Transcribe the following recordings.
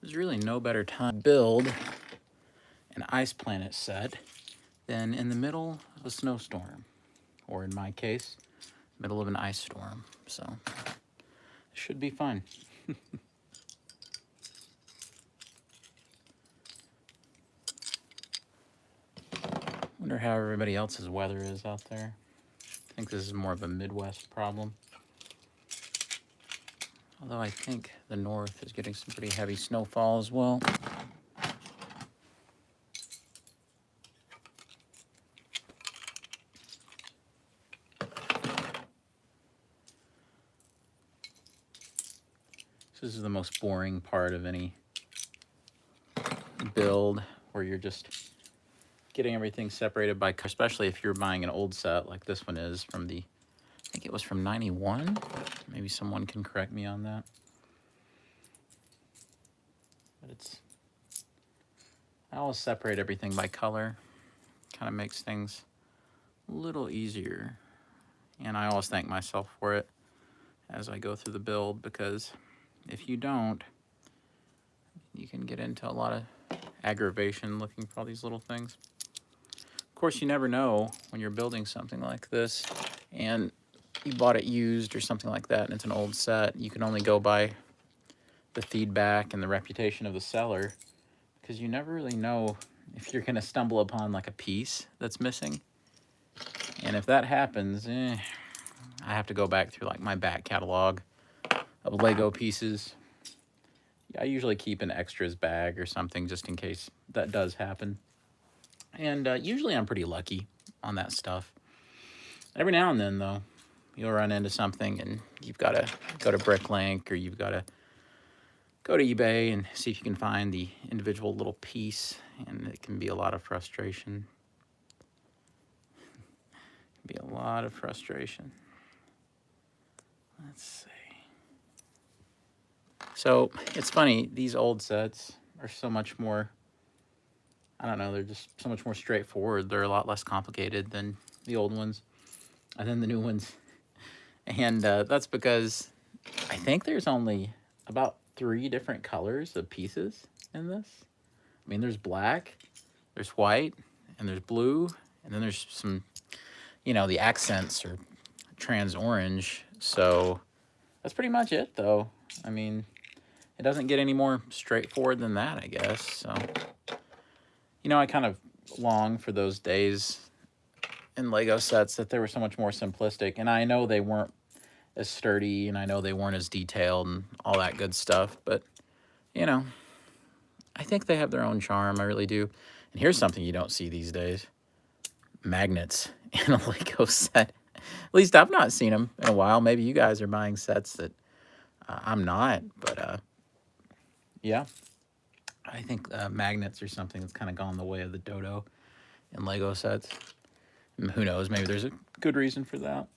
There's really no better time to build an Ice Planet set than in the middle of a snowstorm, or in my case, middle of an ice storm. So it should be fun. Wonder how everybody else's weather is out there. I think this is more of a Midwest problem. Although I think the north is getting some pretty heavy snowfall as well. This is the most boring part of any build, where you're just getting everything separated by, especially if you're buying an old set like this one is from the, I think it was from 91. Maybe someone can correct me on that. But I always separate everything by color. Kind of makes things a little easier. And I always thank myself for it as I go through the build, because if you don't, you can get into a lot of aggravation looking for all these little things. Of course, you never know when you're building something like this and you bought it used or something like that and it's an old set. You can only go by the feedback and the reputation of the seller, because you never really know if you're going to stumble upon like a piece that's missing. And if that happens, I have to go back through like my back catalog of Lego pieces. I usually keep an extras bag or something just in case that does happen. And usually I'm pretty lucky on that stuff. Every now and then, though, you'll run into something and you've got to go to Bricklink, or you've got to go to eBay and see if you can find the individual little piece, and it can be a lot of frustration. It can be a lot of frustration. Let's see. So it's funny, these old sets are so much more, I don't know, they're just so much more straightforward. They're a lot less complicated than the old ones and then the new ones. And that's because I think there's only about 3 different colors of pieces in this. I mean, there's black, there's white, and there's blue, and then there's some, the accents are trans orange. So that's pretty much it, though. I mean, it doesn't get any more straightforward than that, I guess. So, I kind of long for those days in Lego sets that they were so much more simplistic. And I know they weren't as sturdy, and I know they weren't as detailed and all that good stuff. But, I think they have their own charm. I really do. And here's something you don't see these days. Magnets in a Lego set. At least I've not seen them in a while. Maybe you guys are buying sets that I'm not. But, yeah. I think magnets are something that's kind of gone the way of the dodo in Lego sets. And who knows, maybe there's a good reason for that.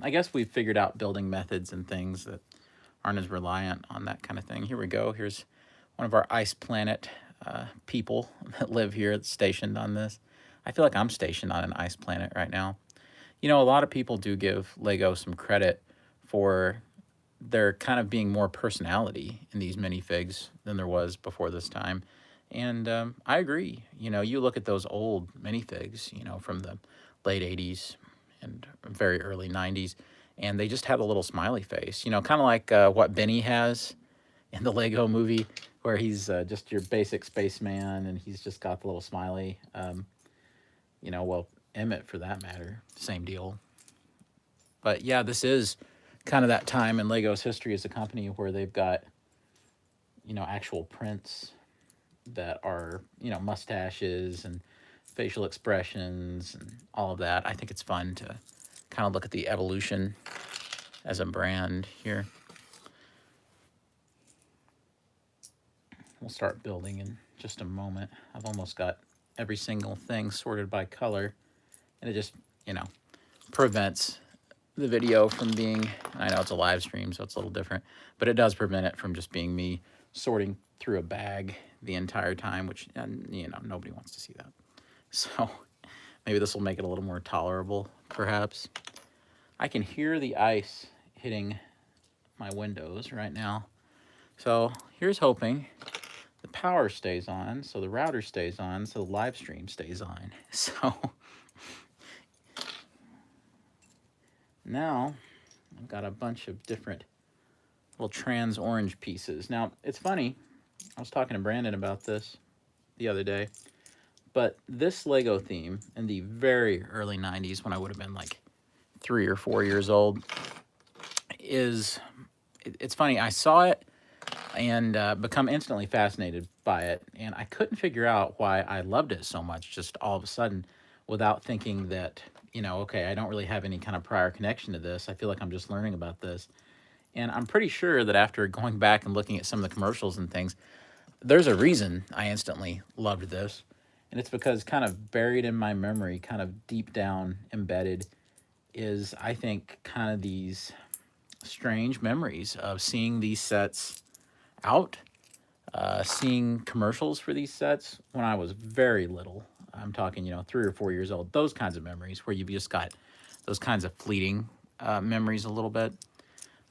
I guess we've figured out building methods and things that aren't as reliant on that kind of thing. Here we go. Here's one of our Ice Planet people that live here that's stationed on this. I feel like I'm stationed on an Ice Planet right now. A lot of people do give Lego some credit for there kind of being more personality in these minifigs than there was before this time. And I agree. You look at those old minifigs, from the late 80s and very early 90s, and they just had a little smiley face, kind of like what Benny has in the Lego movie, where he's just your basic spaceman and he's just got the little smiley. Well, Emmett, for that matter, same deal. But yeah, this is kind of that time in Lego's history as a company where they've got, actual prints that are, mustaches and facial expressions and all of that. I think it's fun to kind of look at the evolution as a brand here. We'll start building in just a moment. I've almost got every single thing sorted by color, and it just, prevents the video from being, I know it's a live stream, so it's a little different, but it does prevent it from just being me sorting through a bag the entire time, which, nobody wants to see that. So maybe this will make it a little more tolerable, perhaps. I can hear the ice hitting my windows right now. So here's hoping the power stays on, so the router stays on, so the live stream stays on. So now I've got a bunch of different little trans orange pieces. Now, it's funny, I was talking to Brandon about this the other day, but this Lego theme in the very early 90s, when I would have been like 3 or 4 years old, it's funny, I saw it and become instantly fascinated by it, and I couldn't figure out why I loved it so much just all of a sudden without thinking that, okay, I don't really have any kind of prior connection to this. I feel like I'm just learning about this. And I'm pretty sure that after going back and looking at some of the commercials and things, there's a reason I instantly loved this. And it's because kind of buried in my memory, kind of deep down embedded, is I think kind of these strange memories of seeing these sets out, seeing commercials for these sets when I was very little. I'm talking, 3 or 4 years old. Those kinds of memories where you've just got those kinds of fleeting memories a little bit.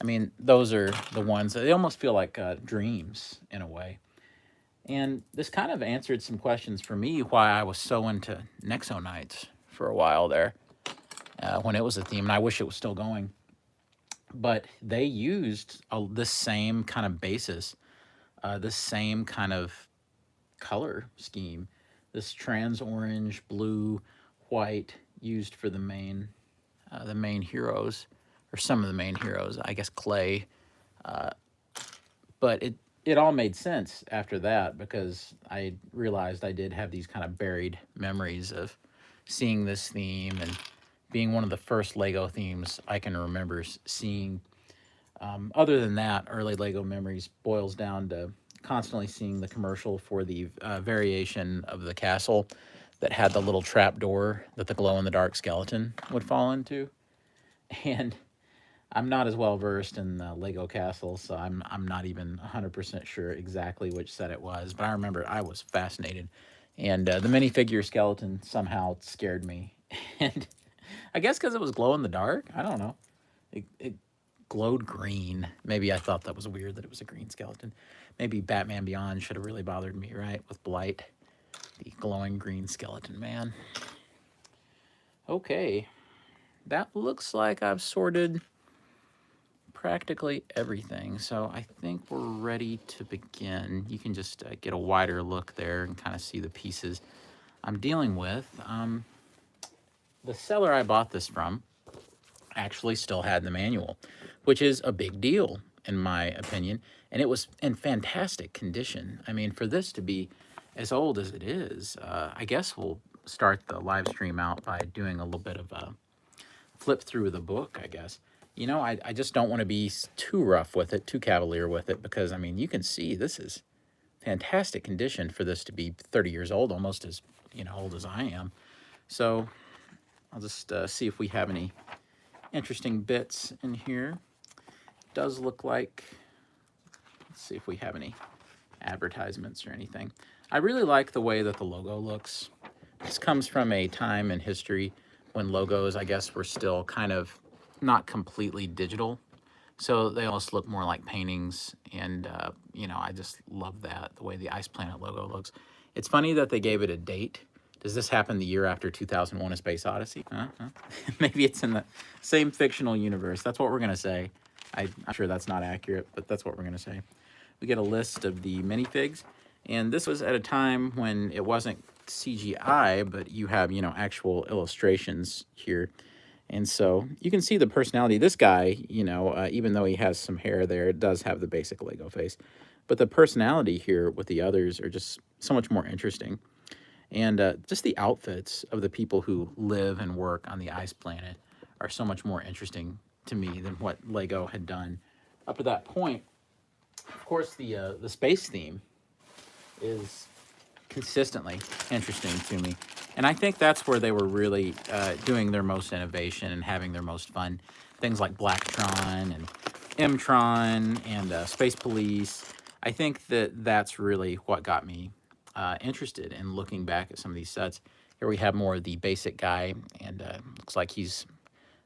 I mean, those are the ones that they almost feel like dreams in a way. And this kind of answered some questions for me why I was so into Nexo Knights for a while there when it was a theme, and I wish it was still going. But they used this same kind of basis, this same kind of color scheme, this trans orange, blue, white used for the main heroes, or some of the main heroes, I guess Clay. But it all made sense after that because I realized I did have these kind of buried memories of seeing this theme and being one of the first Lego themes I can remember seeing. Other than that, early Lego memories boils down to constantly seeing the commercial for the variation of the castle that had the little trap door that the glow-in-the-dark skeleton would fall into. And I'm not as well versed in Lego castles, so I'm not even 100% sure exactly which set it was, but I remember I was fascinated. And the minifigure skeleton somehow scared me. And I guess because it was glow in the dark, I don't know. It glowed green. Maybe I thought that was weird that it was a green skeleton. Maybe Batman Beyond should have really bothered me, right? With Blight, the glowing green skeleton man. Okay, that looks like I've sorted practically everything. So I think we're ready to begin. You can just get a wider look there and kind of see the pieces I'm dealing with. The seller I bought this from actually still had the manual, which is a big deal in my opinion. And it was in fantastic condition. I mean, for this to be as old as it is, I guess we'll start the live stream out by doing a little bit of a flip through the book, I guess. I just don't want to be too rough with it, too cavalier with it, because, I mean, you can see this is fantastic condition for this to be 30 years old, almost as, old as I am. So I'll just see if we have any interesting bits in here. It does look like, let's see if we have any advertisements or anything. I really like the way that the logo looks. This comes from a time in history when logos, I guess, were still kind of not completely digital. So they almost look more like paintings. And, I just love that, the way the Ice Planet logo looks. It's funny that they gave it a date. Does this happen the year after 2001: A Space Odyssey? Maybe it's in the same fictional universe. That's what we're going to say. I'm sure that's not accurate, but that's what we're going to say. We get a list of the minifigs. And this was at a time when it wasn't CGI, but you have, actual illustrations here. And so you can see the personality. This guy, even though he has some hair there, it does have the basic Lego face. But the personality here with the others are just so much more interesting. And just the outfits of the people who live and work on the Ice Planet are so much more interesting to me than what Lego had done up to that point. Of course, the space theme is consistently interesting to me. And I think that's where they were really doing their most innovation and having their most fun. Things like Blacktron and Mtron and Space Police. I think that's really what got me interested in looking back at some of these sets. Here we have more of the basic guy, and looks like he's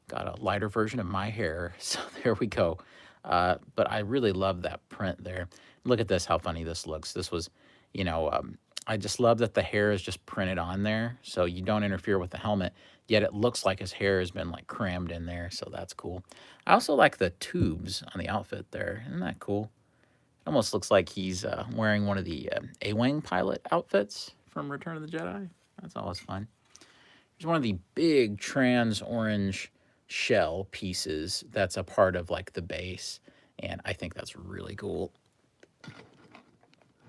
got a lighter version of my hair. So there we go. But I really love that print there. Look at this, how funny this looks. This was you know, I just love that the hair is just printed on there, so you don't interfere with the helmet, yet it looks like his hair has been, like, crammed in there, so that's cool. I also like the tubes on the outfit there. Isn't that cool? It almost looks like he's, wearing one of the, A-Wing pilot outfits from Return of the Jedi. That's always fun. Here's one of the big trans orange shell pieces that's a part of, like, the base, and I think that's really cool.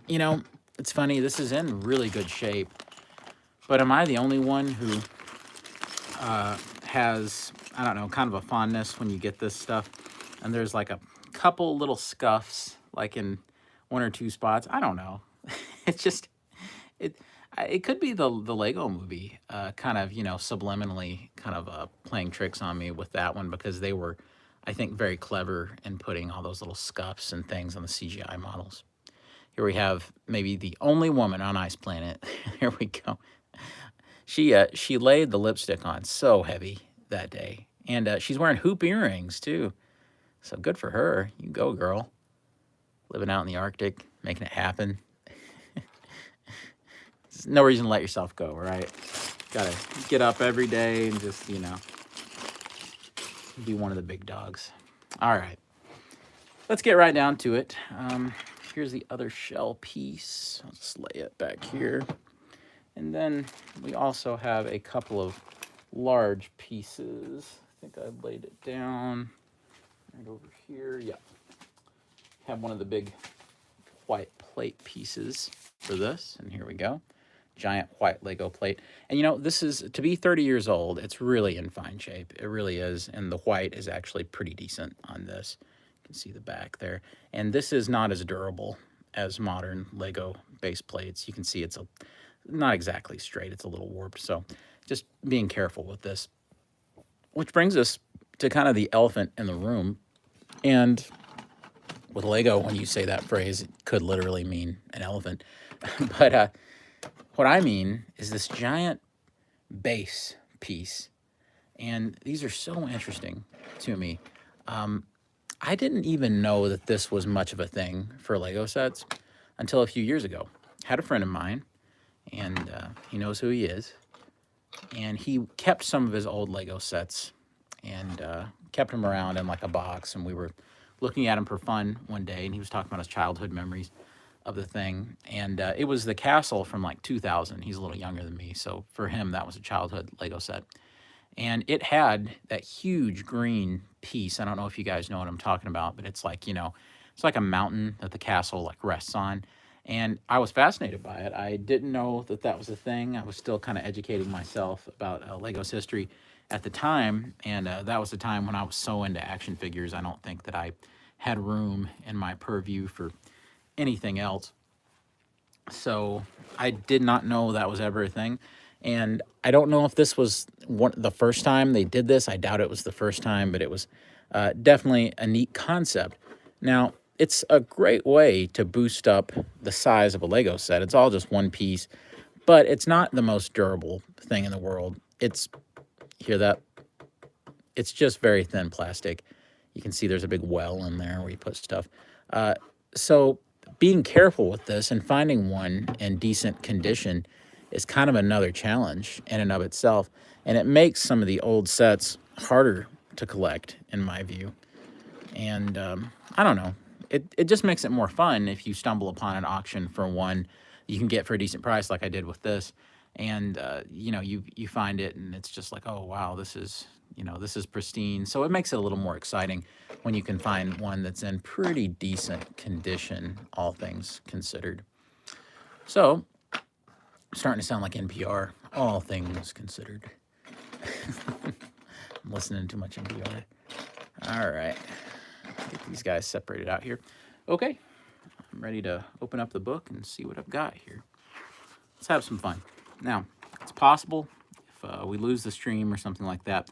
You know, it's funny, this is in really good shape, but am I the only one who has, I don't know, kind of a fondness when you get this stuff and there's like a couple little scuffs, like in one or two spots? I don't know. It's just, it it could be the Lego movie, kind of, you know, subliminally kind of playing tricks on me with that one, because they were, I think, very clever in putting all those little scuffs and things on the CGI models. Here we have maybe the only woman on Ice Planet. Here we go. She laid the lipstick on so heavy that day, and she's wearing hoop earrings too. So good for her. You go, girl. Living out in the Arctic, making it happen. There's no reason to let yourself go, right? Gotta get up every day and just, you know, be one of the big dogs. All right, let's get right down to it. Here's the other shell piece. I'll just lay it back here. And then we also have a couple of large pieces. I think I laid it down right over here. Yeah. Have one of the big white plate pieces for this. And here we go. Giant white Lego plate. And you know, this is, to be 30 years old, it's really in fine shape. It really is. And the white is actually pretty decent on this. You can see the back there. And this is not as durable as modern Lego base plates. You can see it's not exactly straight. It's a little warped. So just being careful with this. Which brings us to kind of the elephant in the room. And with Lego, when you say that phrase, it could literally mean an elephant. But what I mean is this giant base piece. And these are so interesting to me. I didn't even know that this was much of a thing for Lego sets until a few years ago. Had a friend of mine, and he knows who he is. And he kept some of his old Lego sets and kept them around in like a box. And we were looking at him for fun one day, and he was talking about his childhood memories of the thing. And it was the castle from like 2000. He's a little younger than me, so for him, that was a childhood Lego set. And it had that huge green piece. I don't know if you guys know what I'm talking about, but it's like, you know, it's like a mountain that the castle like rests on. And I was fascinated by it. I didn't know that that was a thing. I was still kind of educating myself about Lego's history at the time. And that was the time when I was so into action figures. I don't think that I had room in my purview for anything else. So I did not know that was ever a thing. And I don't know if this was the first time they did this. I doubt it was the first time, but it was definitely a neat concept. Now, it's a great way to boost up the size of a Lego set. It's all just one piece, but it's not the most durable thing in the world. It's, hear that? It's just very thin plastic. You can see there's a big well in there where you put stuff. So being careful with this and finding one in decent condition is kind of another challenge in and of itself. And it makes some of the old sets harder to collect, in my view. And I don't know. It just makes it more fun if you stumble upon an auction for one you can get for a decent price, like I did with this. And, you know, you find it and it's just like, oh, wow, this is, you know, this is pristine. So it makes it a little more exciting when you can find one that's in pretty decent condition, all things considered. So, I'm starting to sound like NPR, all things considered. I'm listening to too much NPR. All right, get these guys separated out here. Okay, I'm ready to open up the book and see what I've got here. Let's have some fun. Now, it's possible if we lose the stream or something like that,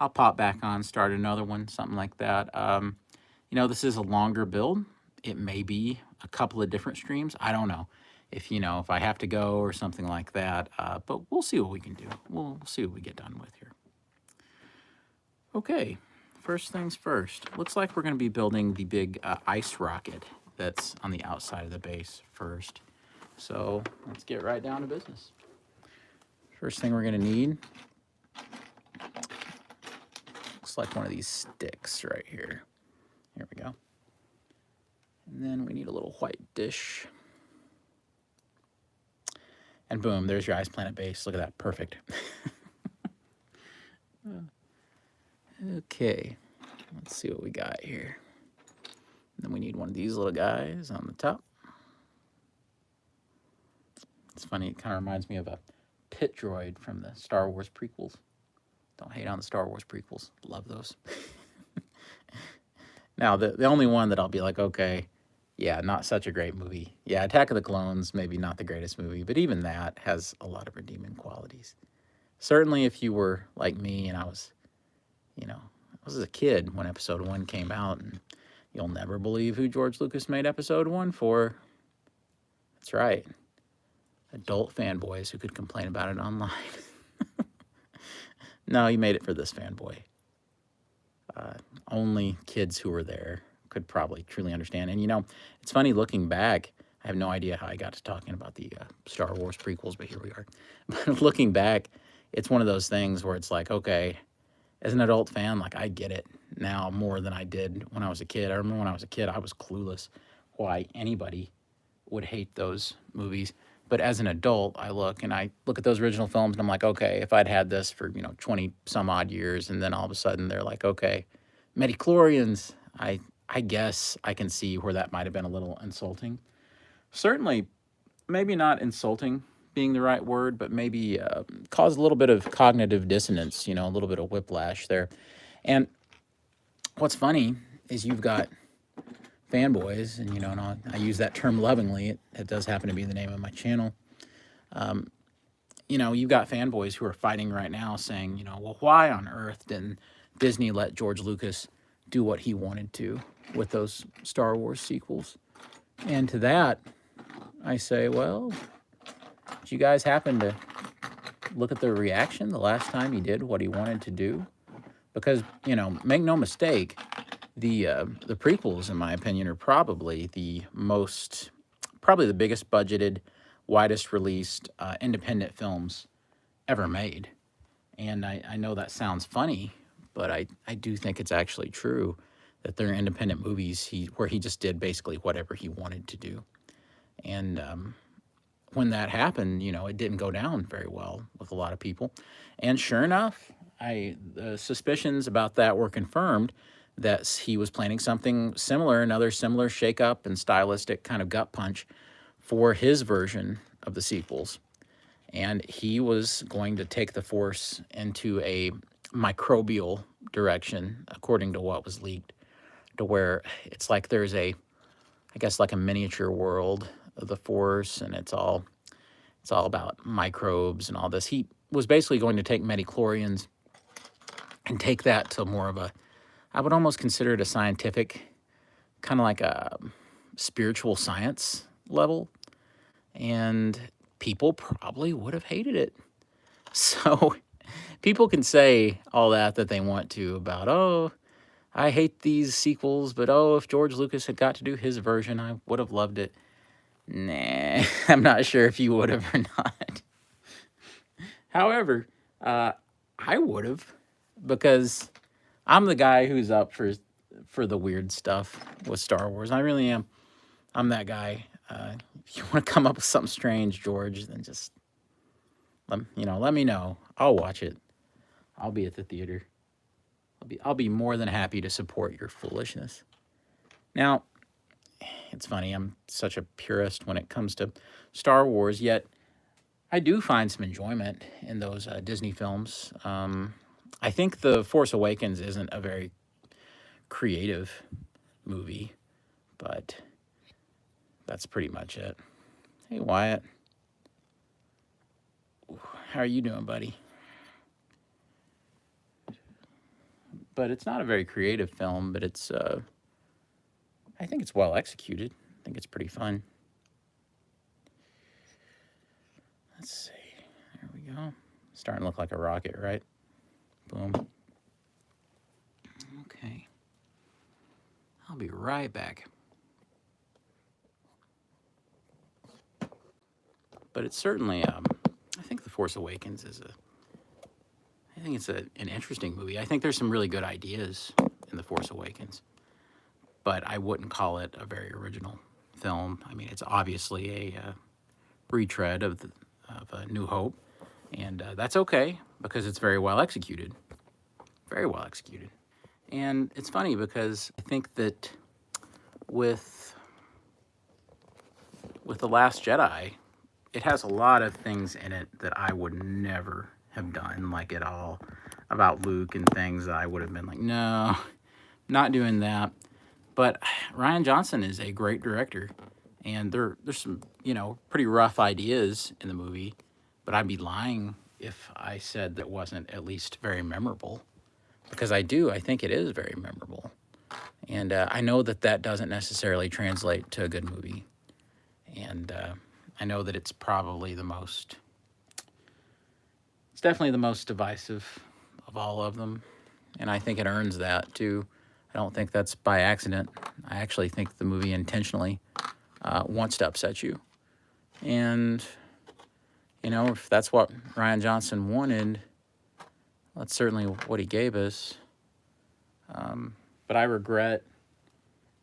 I'll pop back on, start another one, something like that. You know, this is a longer build. It may be a couple of different streams. I don't know if, you know, if I have to go or something like that. But we'll see what we can do. We'll see what we get done with here. Okay, first things first. Looks like we're going to be building the big ice rocket that's on the outside of the base first. So let's get right down to business. First thing we're going to need, looks like one of these sticks right here. Here we go. And then we need a little white dish. And boom, there's your Ice Planet base. Look at that, perfect. Okay, let's see what we got here. And then we need one of these little guys on the top. It's funny, it kind of reminds me of a pit droid from the Star Wars prequels. Don't hate on the Star Wars prequels. Love those. Now, the only one that I'll be like, okay, yeah, not such a great movie. Yeah, Attack of the Clones, maybe not the greatest movie, but even that has a lot of redeeming qualities. Certainly if you were like me and I was a kid when Episode 1 came out, and you'll never believe who George Lucas made Episode 1 for. That's right. Adult fanboys who could complain about it online. No, he made it for this fanboy. Only kids who were there could probably truly understand. And, it's funny looking back. I have no idea how I got to talking about the Star Wars prequels, but here we are. But looking back, it's one of those things where it's like, okay, as an adult fan, like, I get it now more than I did when I was a kid. I remember when I was a kid, I was clueless why anybody would hate those movies. But as an adult, I look at those original films and I'm like, okay, if I'd had this for, 20 some odd years, and then all of a sudden they're like, okay, midichlorians, I guess I can see where that might have been a little insulting. Certainly, maybe not insulting being the right word, but maybe cause a little bit of cognitive dissonance, a little bit of whiplash there. And what's funny is you've got fanboys, and and I use that term lovingly. It does happen to be the name of my channel. You've got fanboys who are fighting right now saying, well, why on earth didn't Disney let George Lucas do what he wanted to with those Star Wars sequels? And to that, I say, well, did you guys happen to look at the reaction the last time he did what he wanted to do? Because, make no mistake, the prequels, in my opinion, are probably the biggest budgeted, widest released independent films ever made. And I know that sounds funny, but I do think it's actually true that they're independent movies where he just did basically whatever he wanted to do. And when that happened, it didn't go down very well with a lot of people. And sure enough, the suspicions about that were confirmed, that he was planning something similar, another similar shakeup and stylistic kind of gut punch for his version of the sequels. And he was going to take the Force into a microbial direction, according to what was leaked, to where it's like there's like a miniature world of the Force, and it's all about microbes and all this. He was basically going to take midichlorians and take that to more of I would almost consider it a scientific, kind of like a spiritual science level. And people probably would have hated it. So people can say all that they want to about, oh, I hate these sequels, but oh, if George Lucas had got to do his version, I would have loved it. Nah, I'm not sure if you would have or not. However, I would have, because I'm the guy who's up for the weird stuff with Star Wars. I really am. I'm that guy. If you want to come up with something strange, George, then just let me know. I'll watch it. I'll be at the theater. I'll be more than happy to support your foolishness. Now, it's funny, I'm such a purist when it comes to Star Wars, yet I do find some enjoyment in those Disney films. I think The Force Awakens isn't a very creative movie, but that's pretty much it. Hey, Wyatt. How are you doing, buddy? But it's not a very creative film, but it's, I think it's well executed. I think it's pretty fun. Let's see. There we go. Starting to look like a rocket, right? Boom. Okay. I'll be right back. But it's certainly, I think The Force Awakens is I think it's an interesting movie. I think there's some really good ideas in The Force Awakens, but I wouldn't call it a very original film. I mean, it's obviously a retread of A New Hope, and that's okay because it's very well executed. Very well executed. And it's funny because I think that with The Last Jedi, it has a lot of things in it that I would never have done, like at all, about Luke and things that I would have been like, no, not doing that. But Rian Johnson is a great director, and there's some, pretty rough ideas in the movie, but I'd be lying if I said that wasn't at least very memorable, because I think it is very memorable. And I know that doesn't necessarily translate to a good movie. And I know that it's probably it's definitely the most divisive of all of them. And I think it earns that too. I don't think that's by accident. I actually think the movie intentionally wants to upset you. And, if that's what Rian Johnson wanted, that's certainly what he gave us. But I regret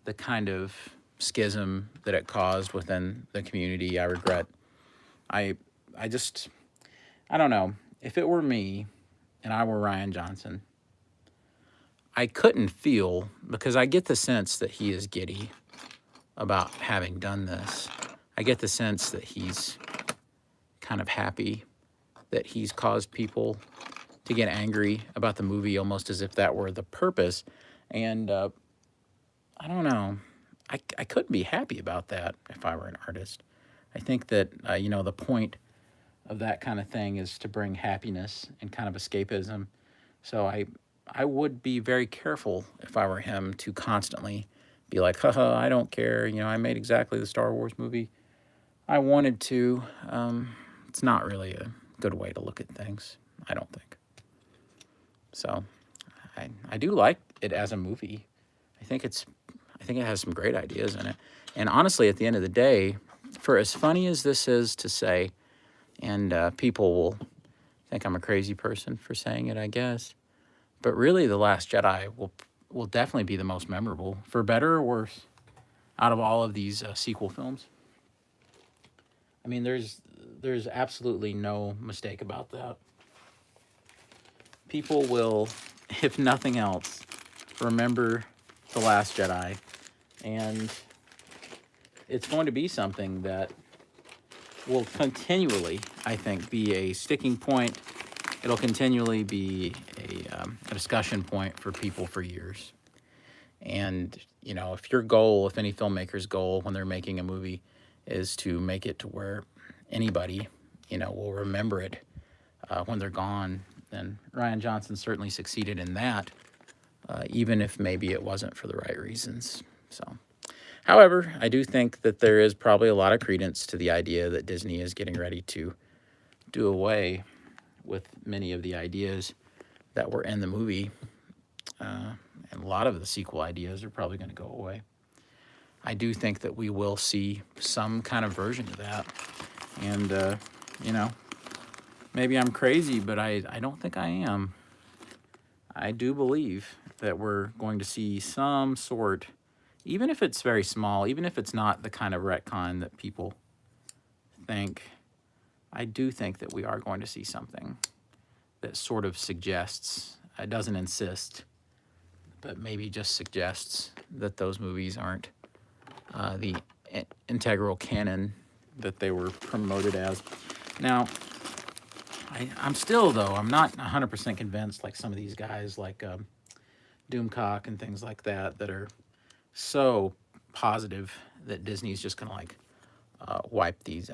the kind of schism that it caused within the community. I regret, I don't know. If it were me and I were Rian Johnson, I couldn't feel, because I get the sense that he is giddy about having done this. I get the sense that he's kind of happy that he's caused people to get angry about the movie, almost as if that were the purpose. And I don't know. I couldn't be happy about that if I were an artist. I think that, the point of that kind of thing is to bring happiness and kind of escapism. So I would be very careful if I were him to constantly be like, haha, I don't care. I made exactly the Star Wars movie I wanted to. It's not really a good way to look at things, I don't think. So I do like it as a movie. I think it has some great ideas in it. And honestly, at the end of the day, for as funny as this is to say, and people will think I'm a crazy person for saying it, I guess, but really The Last Jedi will definitely be the most memorable, for better or worse, out of all of these sequel films. I mean, there's absolutely no mistake about that. People will, if nothing else, remember The Last Jedi, and it's going to be something that will continually, I think, be a sticking point. It'll continually be a discussion point for people for years. And, if any filmmaker's goal when they're making a movie is to make it to where anybody, will remember it when they're gone, then Rian Johnson certainly succeeded in that, even if maybe it wasn't for the right reasons. So, however, I do think that there is probably a lot of credence to the idea that Disney is getting ready to do away with many of the ideas that were in the movie. And a lot of the sequel ideas are probably going to go away. I do think that we will see some kind of version of that. And, maybe I'm crazy, but I don't think I am. I do believe that we're going to see some sort, even if it's very small, even if it's not the kind of retcon that people think, I do think that we are going to see something that sort of suggests, it doesn't insist, but maybe just suggests that those movies aren't the integral canon that they were promoted as. Now, I'm still, though, I'm not 100% convinced, like some of these guys like Doomcock and things like that are so positive that Disney's just going to wipe these out.